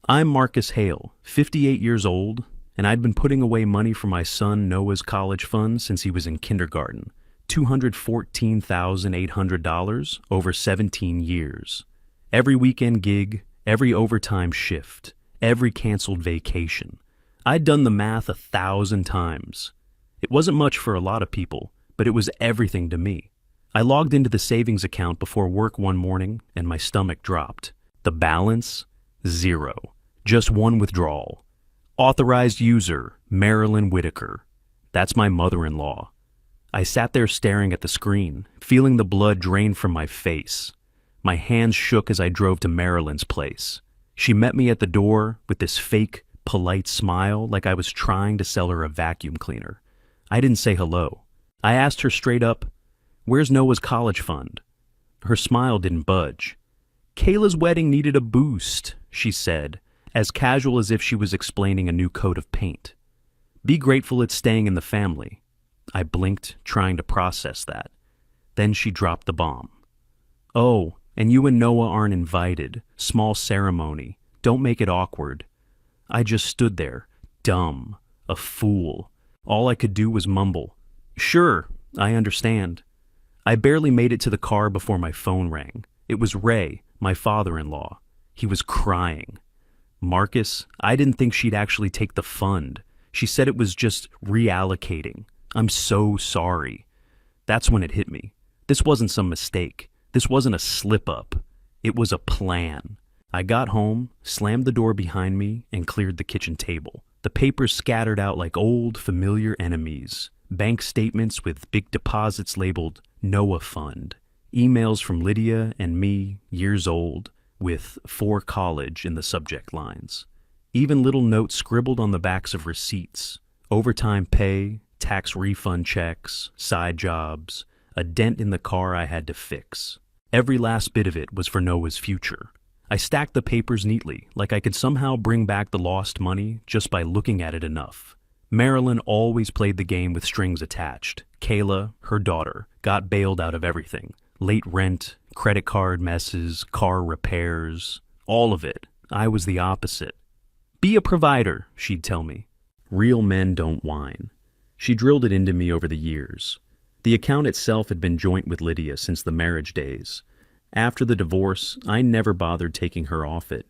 I'm Marcus Hale, 58 years old, and I'd been putting away money for my son Noah's college fund since he was in kindergarten. $214,800 over 17 years. Every weekend gig, every overtime shift, every canceled vacation. I'd done the math 1,000 times. It wasn't much for a lot of people, but it was everything to me. I logged into the savings account before work one morning and my stomach dropped. The balance? Zero. Just one withdrawal. Authorized user, Marilyn Whitaker. That's my mother-in-law. I sat there staring at the screen, feeling the blood drain from my face. My hands shook as I drove to Marilyn's place. She met me at the door with this fake, polite smile like I was trying to sell her a vacuum cleaner. I didn't say hello. I asked her straight up, "Where's Noah's college fund?" Her smile didn't budge. "Kayla's wedding needed a boost," she said, as casual as if she was explaining a new coat of paint. "Be grateful it's staying in the family." I blinked, trying to process that. Then she dropped the bomb. "Oh, and you and Noah aren't invited. Small ceremony. Don't make it awkward." I just stood there, dumb, a fool. All I could do was mumble, "Sure, I understand." I barely made it to the car before my phone rang. It was Ray, my father-in-law. He was crying. "Marcus, I didn't think she'd actually take the fund. She said it was just reallocating. I'm so sorry." That's when it hit me. This wasn't some mistake. This wasn't a slip-up. It was a plan. I got home, slammed the door behind me, and cleared the kitchen table. The papers scattered out like old, familiar enemies. Bank statements with big deposits labeled Noah Fund. Emails from Lydia and me, years old, with "for college" in the subject lines. Even little notes scribbled on the backs of receipts. Overtime pay, tax refund checks, side jobs, a dent in the car I had to fix. Every last bit of it was for Noah's future. I stacked the papers neatly, like I could somehow bring back the lost money just by looking at it enough. Marilyn always played the game with strings attached. Kayla, her daughter, got bailed out of everything. Late rent, credit card messes, car repairs, all of it. I was the opposite. "Be a provider," she'd tell me. Real men don't whine. She drilled it into me over the years. The account itself had been joint with Lydia since the marriage days. After the divorce, I never bothered taking her off it.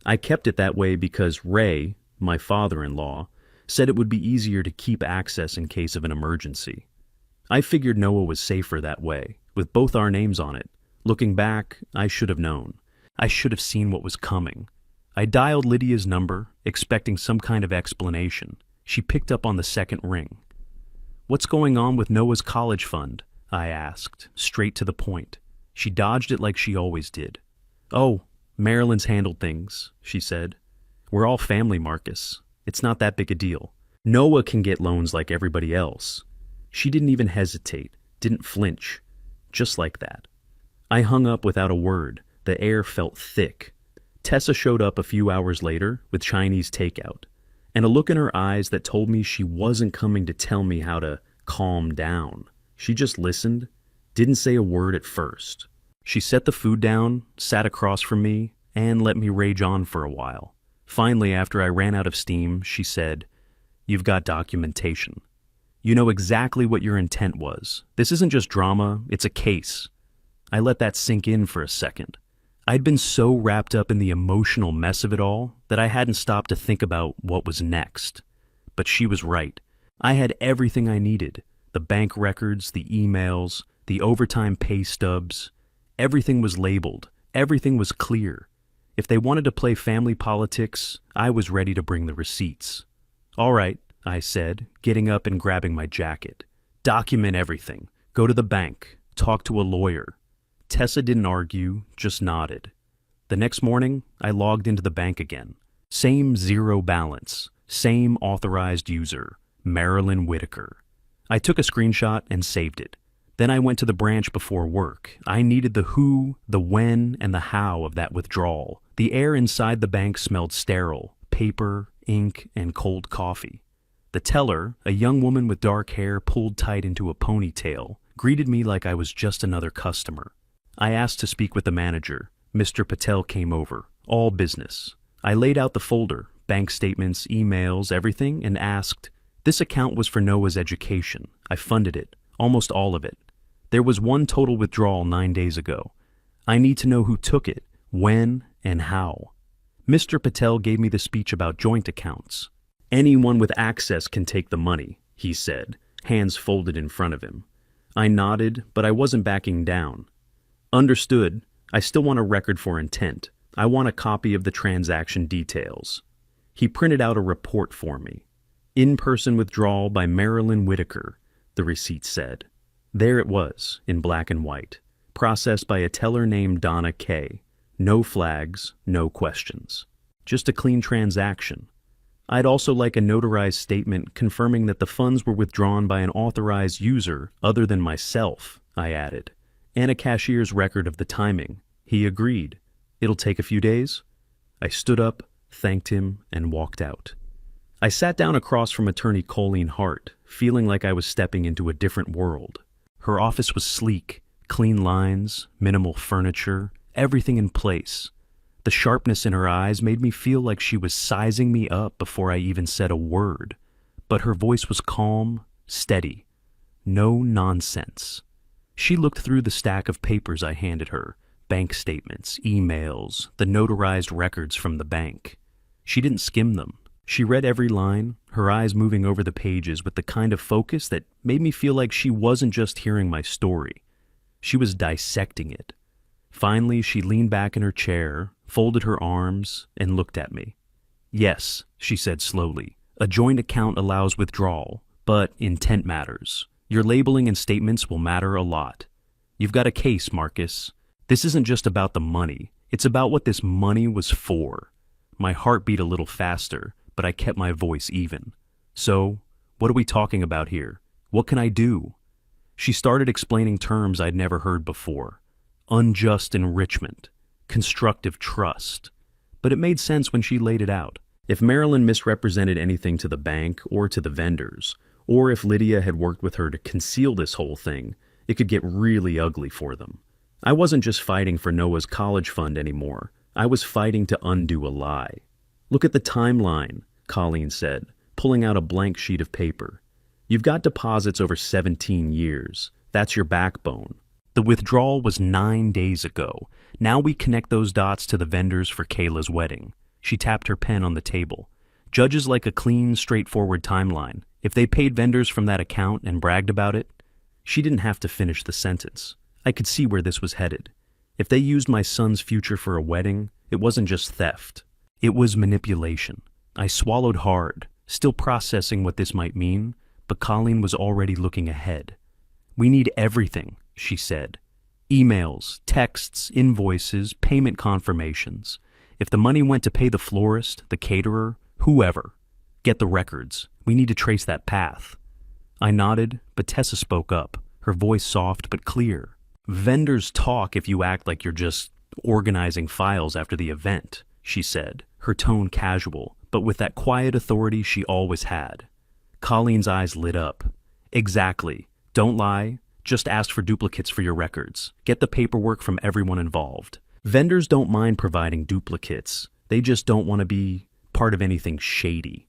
I kept it that way because Ray, my father-in-law, said it would be easier to keep access in case of an emergency. I figured Noah was safer that way, with both our names on it. Looking back, I should have known. I should have seen what was coming. I dialed Lydia's number, expecting some kind of explanation. She picked up on the second ring. "What's going on with Noah's college fund?" I asked, straight to the point. She dodged it like she always did. "Oh, Marilyn's handled things," she said. "We're all family, Marcus. It's not that big a deal. Noah can get loans like everybody else." She didn't even hesitate, didn't flinch. Just like that. I hung up without a word. The air felt thick. Tessa showed up a few hours later with Chinese takeout, and a look in her eyes that told me she wasn't coming to tell me how to calm down. She just listened, didn't say a word at first. She set the food down, sat across from me, and let me rage on for a while. Finally, after I ran out of steam, she said, "You've got documentation. You know exactly what your intent was. This isn't just drama, it's a case." I let that sink in for a second. I'd been so wrapped up in the emotional mess of it all that I hadn't stopped to think about what was next. But she was right. I had everything I needed. The bank records, the emails, the overtime pay stubs. Everything was labeled. Everything was clear. If they wanted to play family politics, I was ready to bring the receipts. "All right," I said, getting up and grabbing my jacket. "Document everything. Go to the bank. Talk to a lawyer." Tessa didn't argue, just nodded. The next morning, I logged into the bank again. Same zero balance. Same authorized user, Marilyn Whitaker. I took a screenshot and saved it. Then I went to the branch before work. I needed the who, the when, and the how of that withdrawal. The air inside the bank smelled sterile, paper, ink, and cold coffee. The teller, a young woman with dark hair pulled tight into a ponytail, greeted me like I was just another customer. I asked to speak with the manager. Mr. Patel came over. All business. I laid out the folder, bank statements, emails, everything, and asked. This account was for Noah's education. I funded it, almost all of it. There was one total withdrawal 9 days ago. I need to know who took it, when, and how. Mr. Patel gave me the speech about joint accounts. Anyone with access can take the money, he said, hands folded in front of him. I nodded, but I wasn't backing down. Understood. I still want a record for intent. I want a copy of the transaction details. He printed out a report for me. In-person withdrawal by Marilyn Whitaker, the receipt said. There it was, in black and white, processed by a teller named Donna K. No flags, no questions. Just a clean transaction. I'd also like a notarized statement confirming that the funds were withdrawn by an authorized user other than myself, I added, and a cashier's record of the timing. He agreed. It'll take a few days? I stood up, thanked him, and walked out. I sat down across from attorney Colleen Hart, feeling like I was stepping into a different world. Her office was sleek, clean lines, minimal furniture, everything in place. The sharpness in her eyes made me feel like she was sizing me up before I even said a word. But her voice was calm, steady. No nonsense. She looked through the stack of papers I handed her, bank statements, emails, the notarized records from the bank. She didn't skim them. She read every line, her eyes moving over the pages with the kind of focus that made me feel like she wasn't just hearing my story. She was dissecting it. Finally, she leaned back in her chair, folded her arms, and looked at me. Yes, she said slowly, a joint account allows withdrawal, but intent matters. Your labeling and statements will matter a lot. You've got a case, Marcus. This isn't just about the money. It's about what this money was for. My heart beat a little faster, but I kept my voice even. So, what are we talking about here? What can I do? She started explaining terms I'd never heard before. Unjust enrichment, constructive trust. But it made sense when she laid it out. If Marilyn misrepresented anything to the bank or to the vendors, or if Lydia had worked with her to conceal this whole thing, it could get really ugly for them. I wasn't just fighting for Noah's college fund anymore. I was fighting to undo a lie. Look at the timeline, Colleen said, pulling out a blank sheet of paper. You've got deposits over 17 years. That's your backbone. The withdrawal was 9 days ago. Now we connect those dots to the vendors for Kayla's wedding. She tapped her pen on the table. Judges like a clean, straightforward timeline. If they paid vendors from that account and bragged about it, she didn't have to finish the sentence. I could see where this was headed. If they used my son's future for a wedding, it wasn't just theft. It was manipulation. I swallowed hard, still processing what this might mean, but Colleen was already looking ahead. We need everything, she said. Emails, texts, invoices, payment confirmations. If the money went to pay the florist, the caterer, whoever, get the records. We need to trace that path. I nodded, but Tessa spoke up, her voice soft but clear. Vendors talk if you act like you're just organizing files after the event, she said, her tone casual, but with that quiet authority she always had. Colleen's eyes lit up. Exactly. Don't lie. Just ask for duplicates for your records. Get the paperwork from everyone involved. Vendors don't mind providing duplicates. They just don't want to be part of anything shady.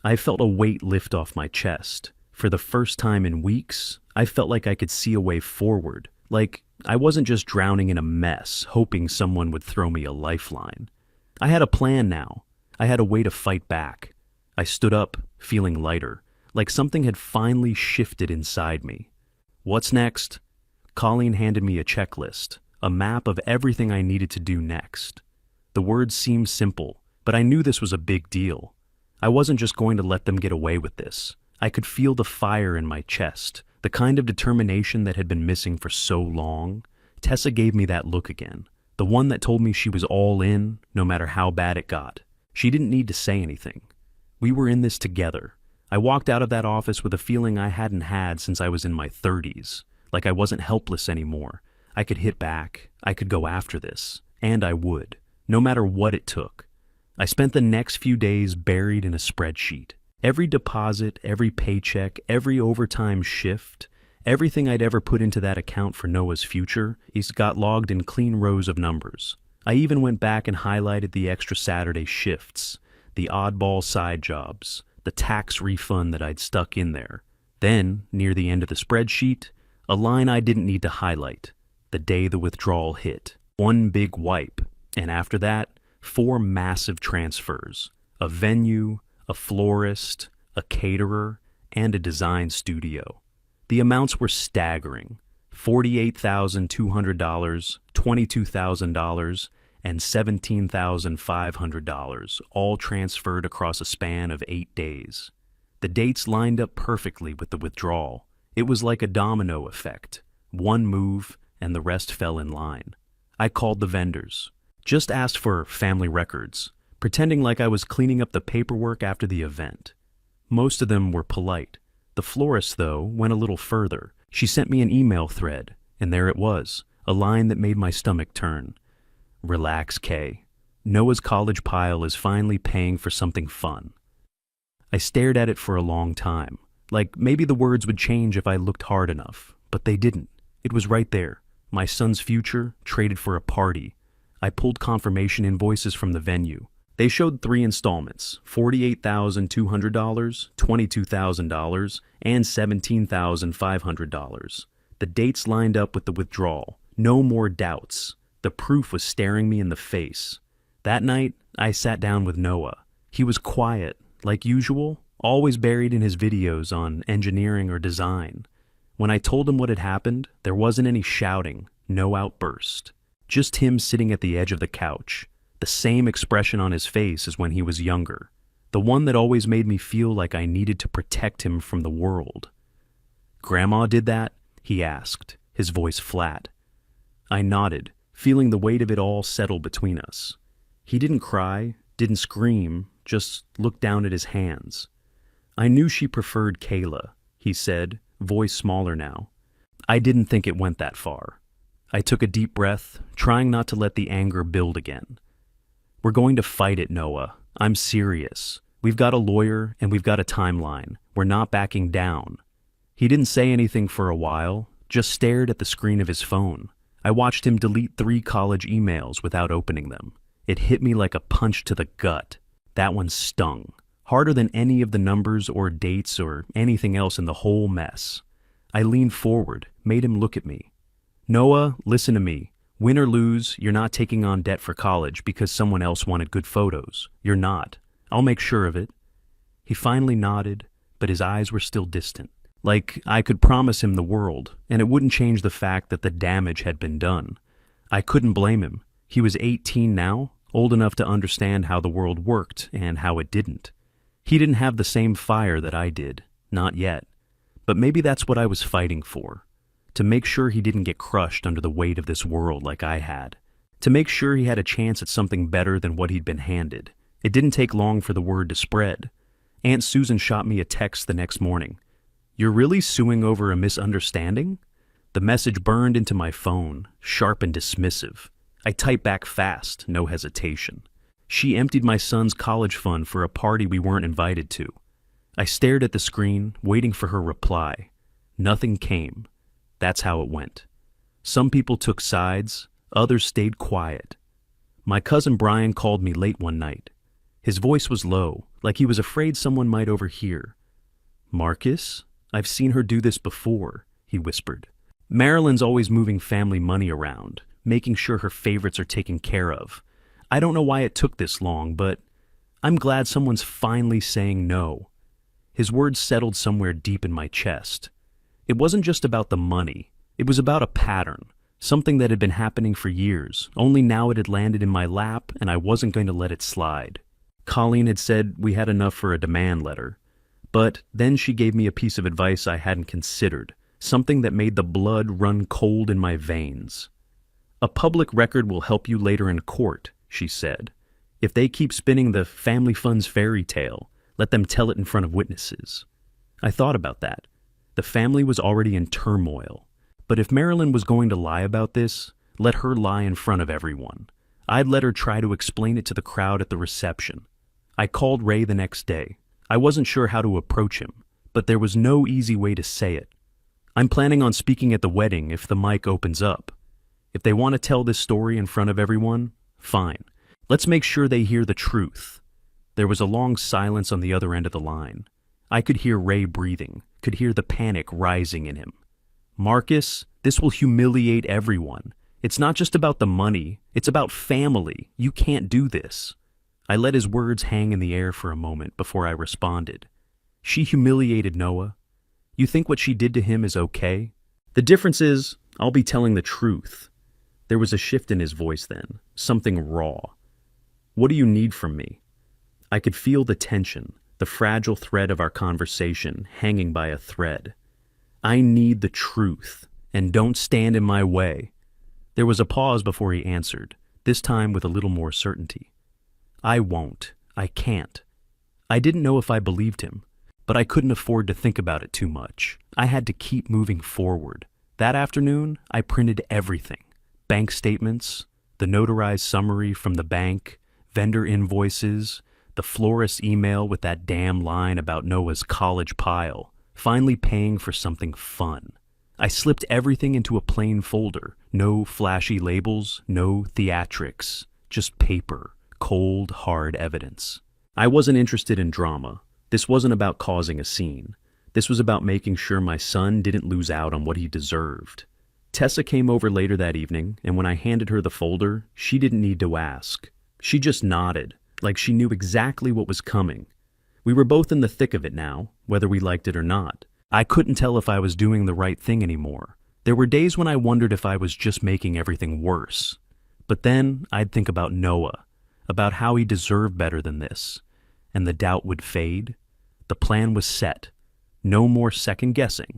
I felt a weight lift off my chest. For the first time in weeks, I felt like I could see a way forward. Like I wasn't just drowning in a mess, hoping someone would throw me a lifeline. I had a plan now. I had a way to fight back. I stood up, feeling lighter, like something had finally shifted inside me. What's next? Colleen handed me a checklist, a map of everything I needed to do next. The words seemed simple, but I knew this was a big deal. I wasn't just going to let them get away with this. I could feel the fire in my chest, the kind of determination that had been missing for so long. Tessa gave me that look again, the one that told me she was all in, no matter how bad it got. She didn't need to say anything. We were in this together. I walked out of that office with a feeling I hadn't had since I was in my 30s, like I wasn't helpless anymore. I could hit back. I could go after this. And I would, no matter what it took. I spent the next few days buried in a spreadsheet. Every deposit, every paycheck, every overtime shift, everything I'd ever put into that account for Noah's future got logged in clean rows of numbers. I even went back and highlighted the extra Saturday shifts, the oddball side jobs, the tax refund that I'd stuck in there. Then, near the end of the spreadsheet, a line I didn't need to highlight, the day the withdrawal hit. One big wipe, and after that, 4 massive transfers, a venue, a florist, a caterer, and a design studio. The amounts were staggering: $48,200, $22,000, and $17,500, all transferred across a span of 8 days. The dates lined up perfectly with the withdrawal. It was like a domino effect. One move, and the rest fell in line. I called the vendors. Just asked for family records, pretending like I was cleaning up the paperwork after the event. Most of them were polite. The florist, though, went a little further. She sent me an email thread, and there it was, a line that made my stomach turn. Relax, Kay. Noah's college pile is finally paying for something fun. I stared at it for a long time, like maybe the words would change if I looked hard enough, but they didn't. It was right there. My son's future traded for a party. I pulled confirmation invoices from the venue. They showed 3 installments, $48,200, $22,000, and $17,500. The dates lined up with the withdrawal. No more doubts. The proof was staring me in the face. That night, I sat down with Noah. He was quiet, like usual, always buried in his videos on engineering or design. When I told him what had happened, there wasn't any shouting, no outburst. Just him sitting at the edge of the couch, the same expression on his face as when he was younger, the one that always made me feel like I needed to protect him from the world. "Grandma did that?" he asked, his voice flat. I nodded, feeling the weight of it all settle between us. He didn't cry, didn't scream, just looked down at his hands. "I knew she preferred Kayla," he said, voice smaller now. I didn't think it went that far. I took a deep breath, trying not to let the anger build again. "We're going to fight it, Noah. I'm serious. We've got a lawyer and we've got a timeline. We're not backing down." He didn't say anything for a while, just stared at the screen of his phone. I watched him delete 3 college emails without opening them. It hit me like a punch to the gut. That one stung, harder than any of the numbers or dates or anything else in the whole mess. I leaned forward, made him look at me. "Noah, listen to me. Win or lose, you're not taking on debt for college because someone else wanted good photos. You're not. I'll make sure of it." He finally nodded, but his eyes were still distant. Like I could promise him the world, and it wouldn't change the fact that the damage had been done. I couldn't blame him. He was 18 now, old enough to understand how the world worked and how it didn't. He didn't have the same fire that I did, not yet. But maybe that's what I was fighting for. To make sure he didn't get crushed under the weight of this world like I had. To make sure he had a chance at something better than what he'd been handed. It didn't take long for the word to spread. Aunt Susan shot me a text the next morning. "You're really suing over a misunderstanding?" The message burned into my phone, sharp and dismissive. I typed back fast, no hesitation. She emptied my son's college fund for a party we weren't invited to. I stared at the screen, waiting for her reply. Nothing came. That's how it went. Some people took sides, others stayed quiet. My cousin Brian called me late one night. His voice was low, like he was afraid someone might overhear. "Marcus? I've seen her do this before," he whispered. "Marilyn's always moving family money around, making sure her favorites are taken care of. I don't know why it took this long, but I'm glad someone's finally saying no." His words settled somewhere deep in my chest. It wasn't just about the money. It was about a pattern, something that had been happening for years, only now it had landed in my lap and I wasn't going to let it slide. Colleen had said we had enough for a demand letter. But then she gave me a piece of advice I hadn't considered, something that made the blood run cold in my veins. "A public record will help you later in court," she said. "If they keep spinning the family funds fairy tale, let them tell it in front of witnesses." I thought about that. The family was already in turmoil. But if Marilyn was going to lie about this, let her lie in front of everyone. I'd let her try to explain it to the crowd at the reception. I called Ray the next day. I wasn't sure how to approach him, but there was no easy way to say it. "I'm planning on speaking at the wedding if the mic opens up. If they want to tell this story in front of everyone, Fine. Let's make sure they hear the truth. There was a long silence on the other end of the line. I could hear Ray breathing, could hear the panic rising in him. Marcus, this will humiliate everyone. It's not just about the money, it's about family. You can't do this. I let his words hang in the air for a moment before I responded. She humiliated Noah. You think what she did to him is okay? The difference is, I'll be telling the truth. There was a shift in his voice then, something raw. What do you need from me? I could feel the tension, the fragile thread of our conversation hanging by a thread. I need the truth, and don't stand in my way. There was a pause before he answered, this time with a little more certainty. I won't. I can't. I didn't know if I believed him, but I couldn't afford to think about it too much. I had to keep moving forward. That afternoon, I printed everything. Bank statements, the notarized summary from the bank, vendor invoices, the florist's email with that damn line about Noah's college pile, finally paying for something fun. I slipped everything into a plain folder. No flashy labels, no theatrics, just paper, cold, hard evidence. I wasn't interested in drama. This wasn't about causing a scene. This was about making sure my son didn't lose out on what he deserved. Tessa came over later that evening, and when I handed her the folder, she didn't need to ask. She just nodded, like she knew exactly what was coming. We were both in the thick of it now, whether we liked it or not. I couldn't tell if I was doing the right thing anymore. There were days when I wondered if I was just making everything worse. But then I'd think about Noah, about how he deserved better than this, and the doubt would fade. The plan was set. No more second guessing.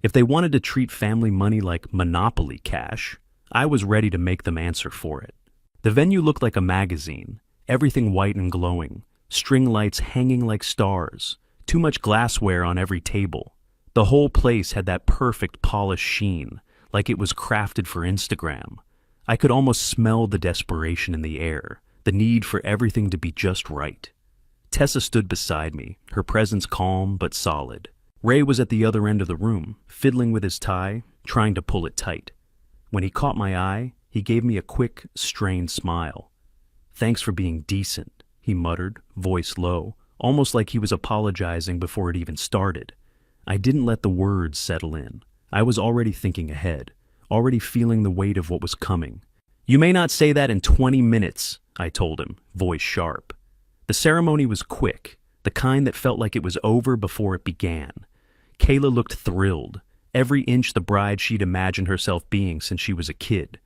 If they wanted to treat family money like monopoly cash, I was ready to make them answer for it. The venue looked like a magazine, everything white and glowing, string lights hanging like stars, too much glassware on every table. The whole place had that perfect polished sheen, like it was crafted for Instagram. I could almost smell the desperation in the air, the need for everything to be just right. Tessa stood beside me, her presence calm but solid. Ray was at the other end of the room, fiddling with his tie, trying to pull it tight. When he caught my eye, he gave me a quick, strained smile. "Thanks for being decent," he muttered, voice low, almost like he was apologizing before it even started. I didn't let the words settle in. I was already thinking ahead, already feeling the weight of what was coming. "You may not say that in 20 minutes, I told him, voice sharp. The ceremony was quick, the kind that felt like it was over before it began. Kayla looked thrilled, every inch the bride she'd imagined herself being since she was a kid.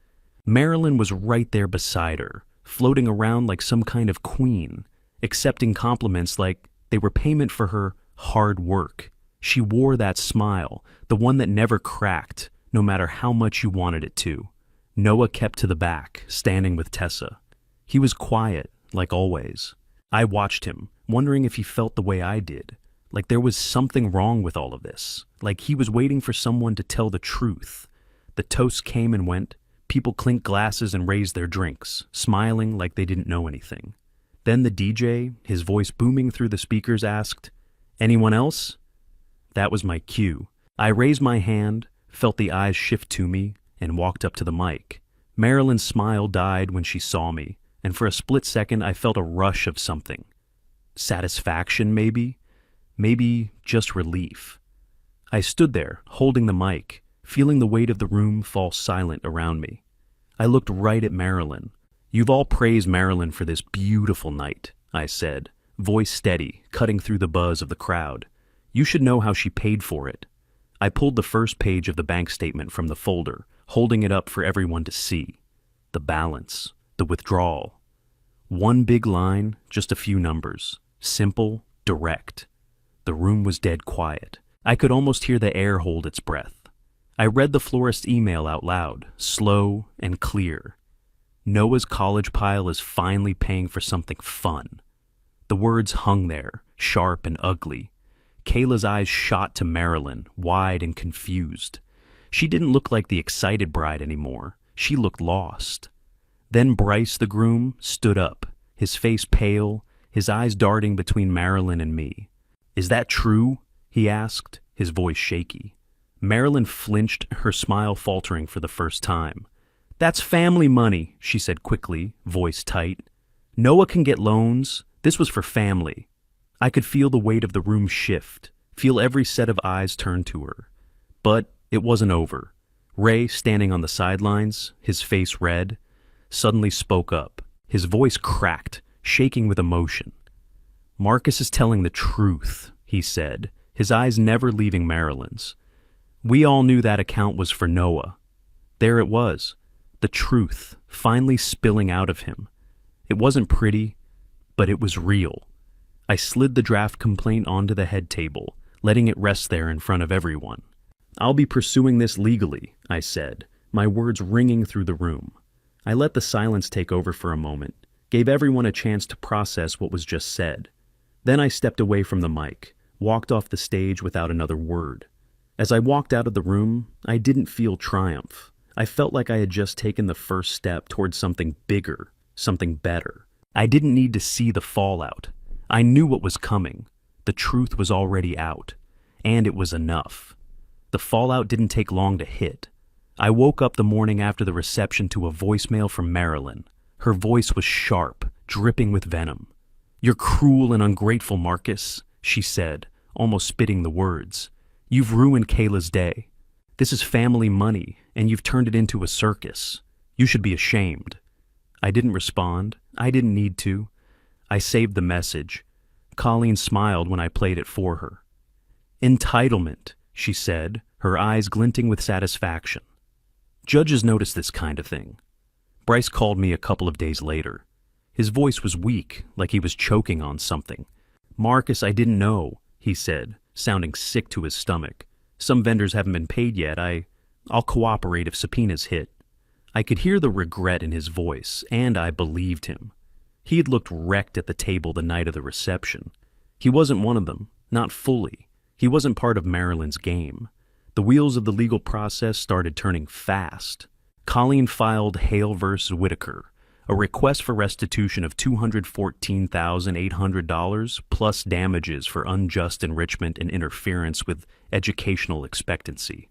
Marilyn was right there beside her, floating around like some kind of queen, accepting compliments like they were payment for her hard work. She wore that smile, the one that never cracked, no matter how much you wanted it to. Noah kept to the back, standing with Tessa. He was quiet, like always. I watched him, wondering if he felt the way I did, like there was something wrong with all of this, like he was waiting for someone to tell the truth. The toasts came and went. People clinked glasses and raised their drinks, smiling like they didn't know anything. Then the DJ, his voice booming through the speakers, asked, "Anyone else?" That was my cue. I raised my hand, felt the eyes shift to me, and walked up to the mic. Marilyn's smile died when she saw me, and for a split second I felt a rush of something. Satisfaction, maybe? Maybe just relief. I stood there, holding the mic, feeling the weight of the room fall silent around me. I looked right at Marilyn. "You've all praised Marilyn for this beautiful night," I said, voice steady, cutting through the buzz of the crowd. "You should know how she paid for it." I pulled the first page of the bank statement from the folder, holding it up for everyone to see. The balance, the withdrawal. One big line, just a few numbers. Simple, direct. The room was dead quiet. I could almost hear the air hold its breath. I read the florist's email out loud, slow and clear. Noah's college pile is finally paying for something fun. The words hung there, sharp and ugly. Kayla's eyes shot to Marilyn, wide and confused. She didn't look like the excited bride anymore. She looked lost. Then Bryce, the groom, stood up, his face pale, his eyes darting between Marilyn and me. "Is that true?" he asked, his voice shaky. Marilyn flinched, her smile faltering for the first time. That's family money, she said quickly, voice tight. Noah can get loans. This was for family. I could feel the weight of the room shift, feel every set of eyes turn to her. But it wasn't over. Ray, standing on the sidelines, his face red, suddenly spoke up. His voice cracked, shaking with emotion. Marcus is telling the truth, he said, his eyes never leaving Marilyn's. We all knew that account was for Noah. There it was, the truth, finally spilling out of him. It wasn't pretty, but it was real. I slid the draft complaint onto the head table, letting it rest there in front of everyone. I'll be pursuing this legally, I said, my words ringing through the room. I let the silence take over for a moment, gave everyone a chance to process what was just said. Then I stepped away from the mic, walked off the stage without another word. As I walked out of the room, I didn't feel triumph. I felt like I had just taken the first step towards something bigger, something better. I didn't need to see the fallout. I knew what was coming. The truth was already out, and it was enough. The fallout didn't take long to hit. I woke up the morning after the reception to a voicemail from Marilyn. Her voice was sharp, dripping with venom. "You're cruel and ungrateful, Marcus," she said, almost spitting the words. "You've ruined Kayla's day. This is family money, and you've turned it into a circus. You should be ashamed." I didn't respond. I didn't need to. I saved the message. Colleen smiled when I played it for her. "Entitlement," she said, her eyes glinting with satisfaction. "Judges notice this kind of thing." Bryce called me a couple of days later. His voice was weak, like he was choking on something. "Marcus, I didn't know," he said, sounding sick to his stomach. "Some vendors haven't been paid yet. I'll cooperate if subpoenas hit." I could hear the regret in his voice, and I believed him. He had looked wrecked at the table the night of the reception. He wasn't one of them, not fully. He wasn't part of Marilyn's game. The wheels of the legal process started turning fast. Colleen filed Hale vs. Whitaker, a request for restitution of $214,800 plus damages for unjust enrichment and interference with educational expectancy.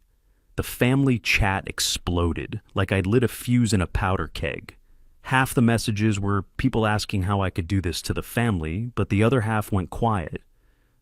The family chat exploded like I'd lit a fuse in a powder keg. Half the messages were people asking how I could do this to the family, but the other half went quiet.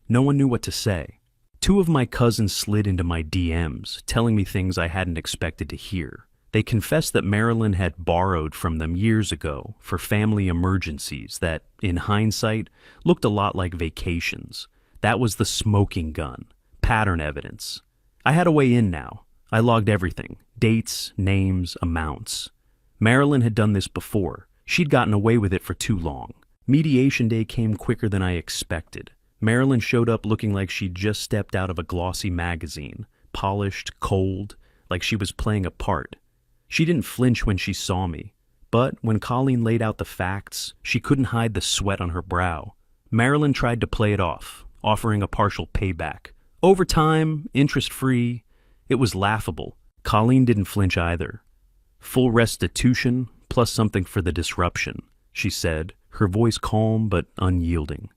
No one knew what to say. Two of my cousins slid into my DMs, telling me things I hadn't expected to hear. They confessed that Marilyn had borrowed from them years ago for family emergencies that, in hindsight, looked a lot like vacations. That was the smoking gun, pattern evidence. I had a way in now. I logged everything, dates, names, amounts. Marilyn had done this before. She'd gotten away with it for too long. Mediation day came quicker than I expected. Marilyn showed up looking like she'd just stepped out of a glossy magazine, polished, cold, like she was playing a part. She didn't flinch when she saw me, but when Colleen laid out the facts, she couldn't hide the sweat on her brow. Marilyn tried to play it off, offering a partial payback. Overtime, interest-free. It was laughable. Colleen didn't flinch either. "Full restitution, plus something for the disruption," she said, her voice calm but unyielding.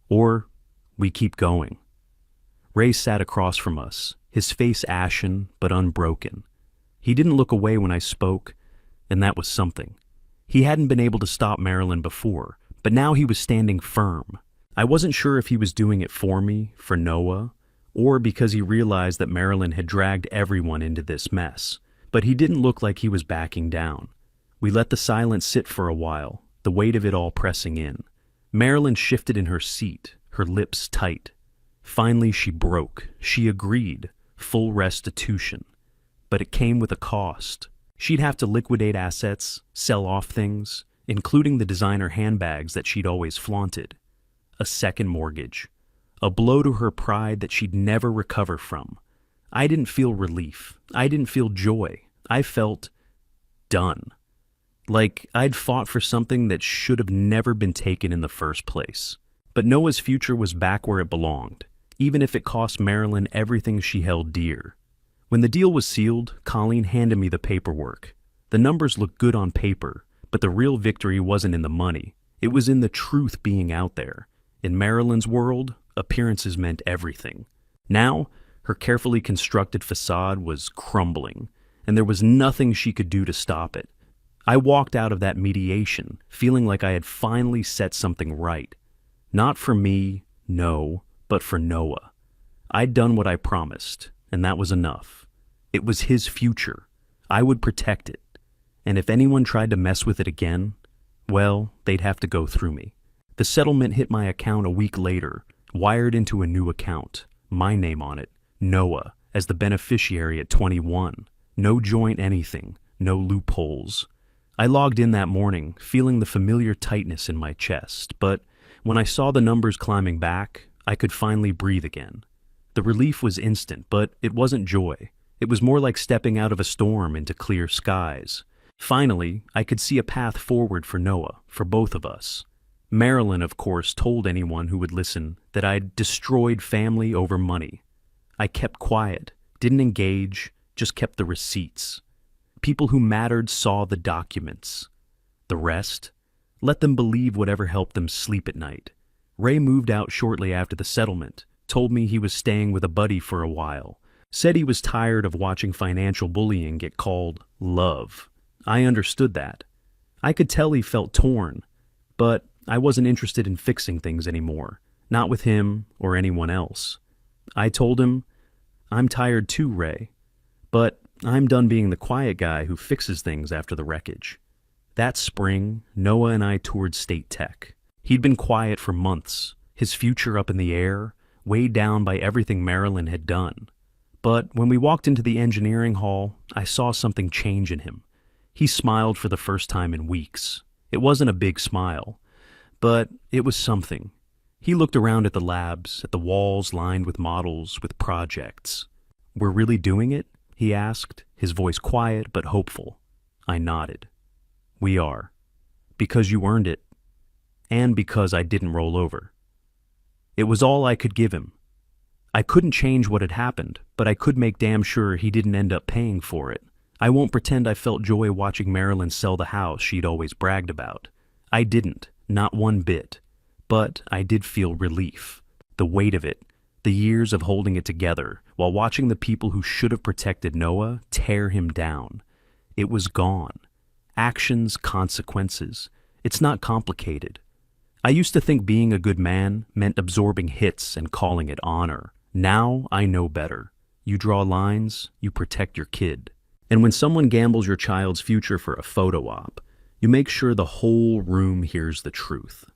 "Or we keep going." Ray sat across from us, his face ashen but unbroken. He didn't look away when I spoke, and that was something. He hadn't been able to stop Marilyn before, but now he was standing firm. I wasn't sure if he was doing it for me, for Noah, or because he realized that Marilyn had dragged everyone into this mess, but he didn't look like he was backing down. We let the silence sit for a while, the weight of it all pressing in. Marilyn shifted in her seat, her lips tight. Finally she broke. She agreed. Full restitution. But it came with a cost. She'd have to liquidate assets, sell off things, including the designer handbags that she'd always flaunted. A second mortgage. A blow to her pride that she'd never recover from. I didn't feel relief. I didn't feel joy. I felt done. Like I'd fought for something that should have never been taken in the first place. But Noah's future was back where it belonged, even if it cost Marilyn everything she held dear. When the deal was sealed, Colleen handed me the paperwork. The numbers looked good on paper, but the real victory wasn't in the money. It was in the truth being out there. In Marilyn's world, appearances meant everything. Now, her carefully constructed facade was crumbling, and there was nothing she could do to stop it. I walked out of that mediation feeling like I had finally set something right. Not for me, no, but for Noah. I'd done what I promised, and that was enough. It was his future. I would protect it. And if anyone tried to mess with it again, well, they'd have to go through me. The settlement hit my account a week later, wired into a new account, my name on it, Noah, as the beneficiary at 21. No joint anything, no loopholes. I logged in that morning, feeling the familiar tightness in my chest, but when I saw the numbers climbing back, I could finally breathe again. The relief was instant, but it wasn't joy. It was more like stepping out of a storm into clear skies. Finally, I could see a path forward for Noah, for both of us. Marilyn, of course, told anyone who would listen that I'd destroyed family over money. I kept quiet, didn't engage, just kept the receipts. People who mattered saw the documents. The rest? Let them believe whatever helped them sleep at night. Ray moved out shortly after the settlement, told me he was staying with a buddy for a while, said he was tired of watching financial bullying get called love. I understood that. I could tell he felt torn, but I wasn't interested in fixing things anymore, not with him or anyone else. I told him, I'm tired too, Ray, but I'm done being the quiet guy who fixes things after the wreckage. That spring, Noah and I toured State Tech. He'd been quiet for months, his future up in the air, weighed down by everything Marilyn had done. But when we walked into the engineering hall, I saw something change in him. He smiled for the first time in weeks. It wasn't a big smile, but it was something. He looked around at the labs, at the walls lined with models, with projects. We're really doing it? He asked, his voice quiet but hopeful. I nodded. We are. Because you earned it. And because I didn't roll over. It was all I could give him. I couldn't change what had happened, but I could make damn sure he didn't end up paying for it. I won't pretend I felt joy watching Marilyn sell the house she'd always bragged about. I didn't, not one bit. But I did feel relief. The weight of it, the years of holding it together, while watching the people who should have protected Noah tear him down. It was gone. Actions, consequences. It's not complicated. I used to think being a good man meant absorbing hits and calling it honor. Now I know better. You draw lines, you protect your kid. And when someone gambles your child's future for a photo op, you make sure the whole room hears the truth.